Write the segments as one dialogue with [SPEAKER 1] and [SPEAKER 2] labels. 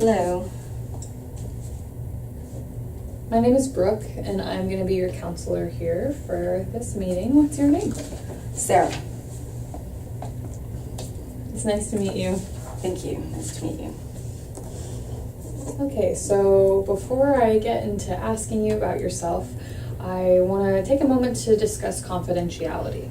[SPEAKER 1] Hello.
[SPEAKER 2] My name is Brooke, and I'm going to be your counselor here for this meeting. What's your name?
[SPEAKER 1] Sarah.
[SPEAKER 2] It's nice to meet you.
[SPEAKER 1] Thank you. Nice to meet you.
[SPEAKER 2] Okay, so before I get into asking you about yourself, I want to take a moment to discuss confidentiality.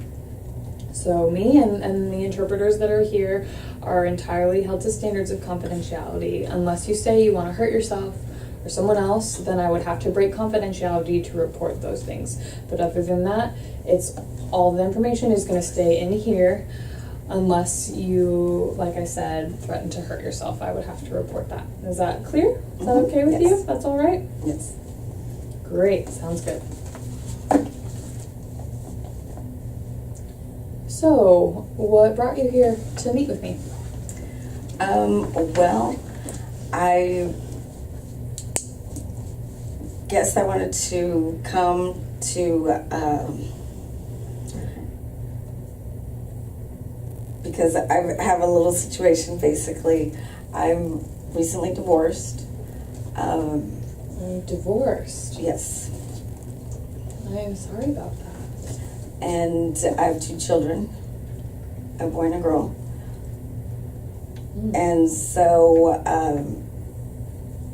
[SPEAKER 2] So me and the interpreters that are here are entirely held to standards of confidentiality. Unless you say you want to hurt yourself or someone else, then I would have to break confidentiality to report those things. But other than that, it's all the information is going to stay in here unless you, like I said, threaten to hurt yourself. I would have to report that. Is that clear? Is that okay with you? That's all right?
[SPEAKER 1] Yes.
[SPEAKER 2] Great, sounds good. So, what brought you here to meet with me?
[SPEAKER 1] Well, I guess I wanted to come to, because I have a little situation, basically. I'm recently divorced.
[SPEAKER 2] Divorced?
[SPEAKER 1] Yes.
[SPEAKER 2] I am sorry about that.
[SPEAKER 1] And I have 2 children, a boy and a girl. And so,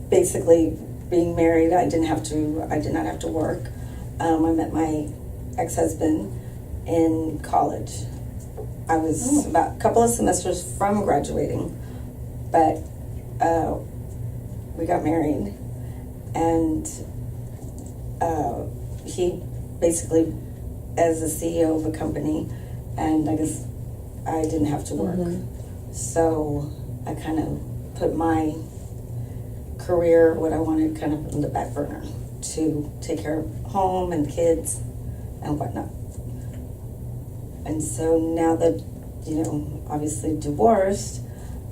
[SPEAKER 1] basically, being married, I did not have to work. I met my ex-husband in college. I was about a couple of semesters from graduating, but we got married, and he basically, as the CEO of a company, and I guess I didn't have to work. So I kind of put my career, what I wanted, kind of on the back burner to take care of home and kids and whatnot. And so now that, obviously divorced,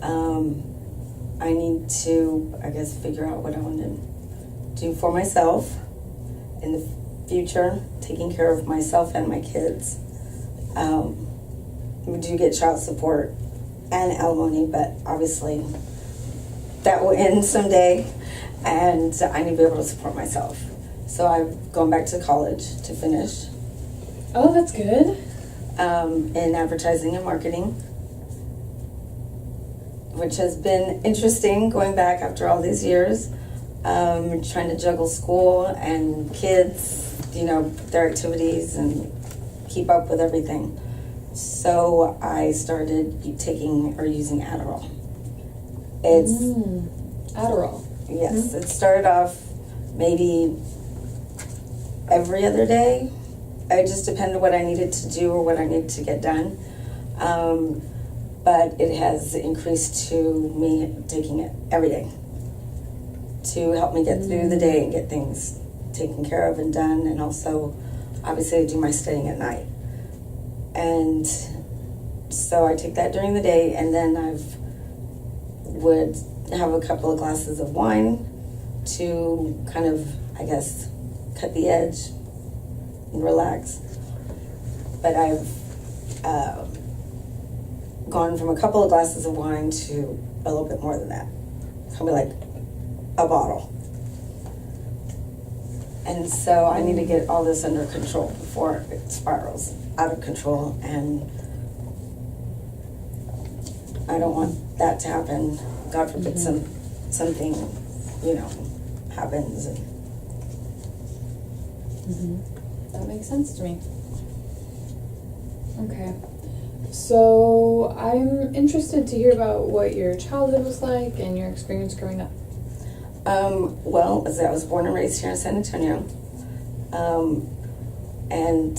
[SPEAKER 1] I need to, I guess, figure out what I want to do for myself in the future, taking care of myself and my kids. We do get child support and alimony, but obviously that will end someday, and I need to be able to support myself. So I've gone back to college to finish.
[SPEAKER 2] Oh, that's good.
[SPEAKER 1] In advertising and marketing, which has been interesting going back after all these years, trying to juggle school and kids, their activities and keep up with everything. So I started using Adderall. It's
[SPEAKER 2] Adderall.
[SPEAKER 1] Yes, it started off maybe every other day. It just depended what I needed to do or what I needed to get done. But it has increased to me taking it every day to help me get through the day and get things taken care of and done, and also obviously I do my studying at night. And so I take that during the day, and then would have a couple of glasses of wine to kind of, I guess, cut the edge and relax. But I've gone from a couple of glasses of wine to a little bit more than that, probably like a bottle. And so I need to get all this under control before it spirals out of control, and I don't want that to happen. God forbid something, happens. And
[SPEAKER 2] That makes sense to me. Okay. So I'm interested to hear about what your childhood was like and your experience growing up.
[SPEAKER 1] Well, as I was born and raised here in San Antonio, and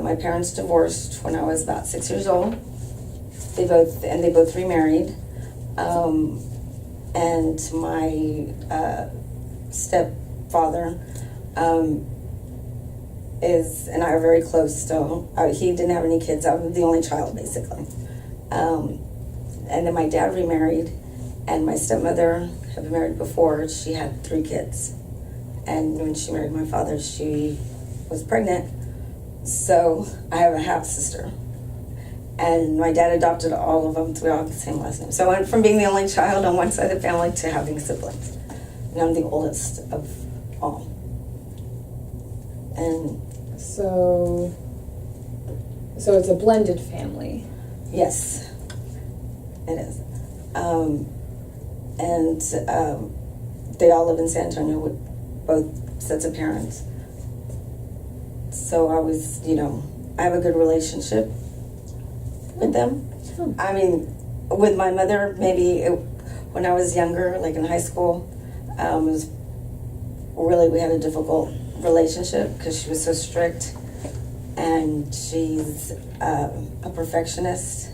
[SPEAKER 1] my parents divorced when I was about 6 years old. They both remarried, and my stepfather and I are very close still. He didn't have any kids. I was the only child, basically. And then my dad remarried, and my stepmother had been married before. She had 3 kids. And when she married my father, she was pregnant. So I have a half sister. And my dad adopted all of them to all the same last name. So I went from being the only child on one side of the family to having siblings. And I'm the oldest of all. And
[SPEAKER 2] So it's a blended family.
[SPEAKER 1] yes, it is. They all live in San Antonio with both sets of parents. So I was, I have a good relationship with them.
[SPEAKER 2] Oh.
[SPEAKER 1] I mean, with my mother, when I was younger, like in high school, we had a difficult relationship because she was so strict, and she's a perfectionist.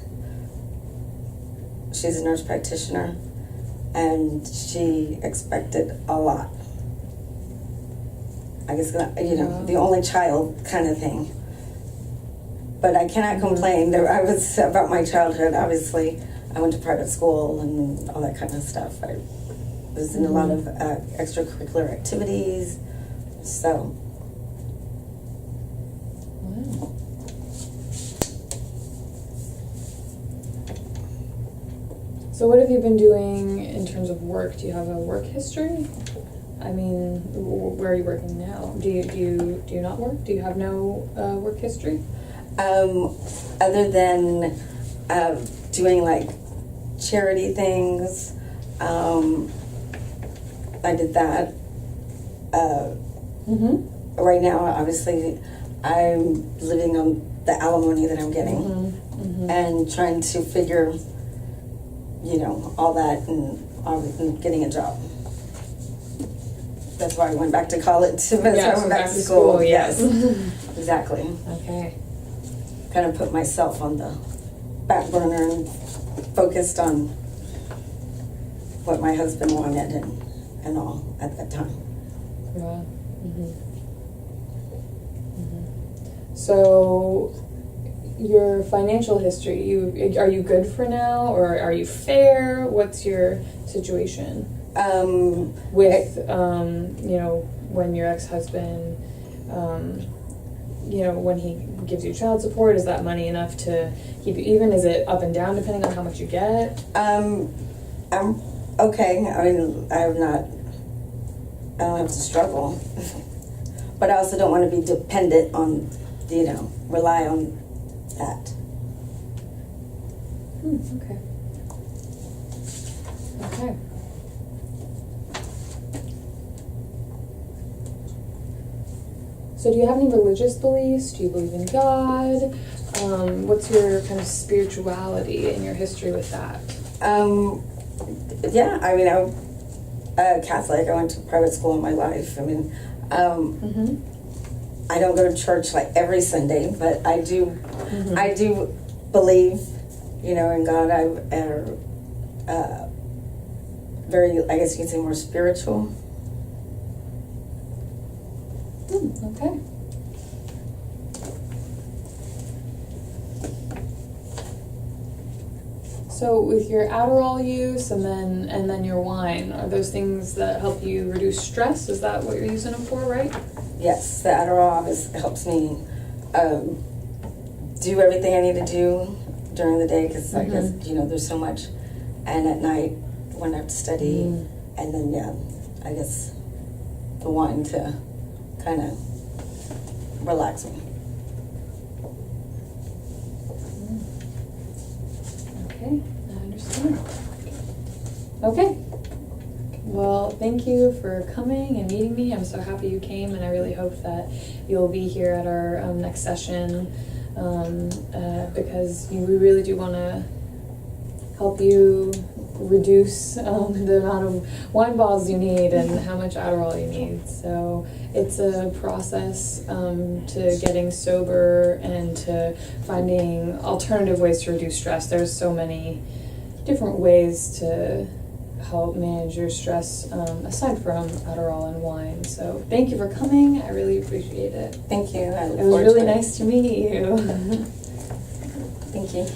[SPEAKER 1] She's a nurse practitioner, and she expected a lot. I guess, the only child kind of thing. But I cannot complain. I was about my childhood. Obviously, I went to private school and all that kind of stuff. I was in a lot of extracurricular activities. So,
[SPEAKER 2] Wow. So what have you been doing in terms of work? Do you have a work history? I mean, where are you working now? Do you not work? Do you have no work history?
[SPEAKER 1] other than doing like charity things, I did that. Right now, obviously, I'm living on the alimony that I'm getting and trying to figure, all that and getting a job. That's why I went back to college. That's why I went back to school.
[SPEAKER 2] Yes.
[SPEAKER 1] Exactly.
[SPEAKER 2] Okay.
[SPEAKER 1] Kind of put myself on the back burner and focused on what my husband wanted and all at that time.
[SPEAKER 2] Wow. So, your financial history, are you good for now, or are you fair? What's your situation with when your ex-husband, when he gives you child support, is that money enough to keep you even? Is it up and down depending on how much you get?
[SPEAKER 1] I'm okay. I mean, I don't have to struggle, but I also don't want to be dependent on, rely on that.
[SPEAKER 2] Okay. Okay. So do you have any religious beliefs? Do you believe in God? What's your kind of spirituality and your history with that?
[SPEAKER 1] Yeah, I mean, I'm Catholic. I went to private school in my life. I mean, I don't go to church like every Sunday, but I do. I do believe, in God. I'm very, I guess you could say, more spiritual.
[SPEAKER 2] Okay. So with your Adderall use and then your wine, are those things that help you reduce stress? Is that what you're using them for, right?
[SPEAKER 1] Yes, the Adderall helps me do everything I need to do during the day because I guess there's so much, and at night when I have to study, and then I guess the wine to kind of relax me.
[SPEAKER 2] Okay, I understand. Okay. Well, thank you for coming and meeting me. I'm so happy you came, and I really hope that you'll be here at our next session because we really do want to help you reduce the amount of wine bottles you need and how much Adderall you need. So it's a process to getting sober and to finding alternative ways to reduce stress. There's so many different ways to help manage your stress aside from Adderall and wine. So thank you for coming. I really appreciate it.
[SPEAKER 1] Thank you. I look
[SPEAKER 2] It was
[SPEAKER 1] forward
[SPEAKER 2] really
[SPEAKER 1] to it.
[SPEAKER 2] nice to meet you.
[SPEAKER 1] Thank you.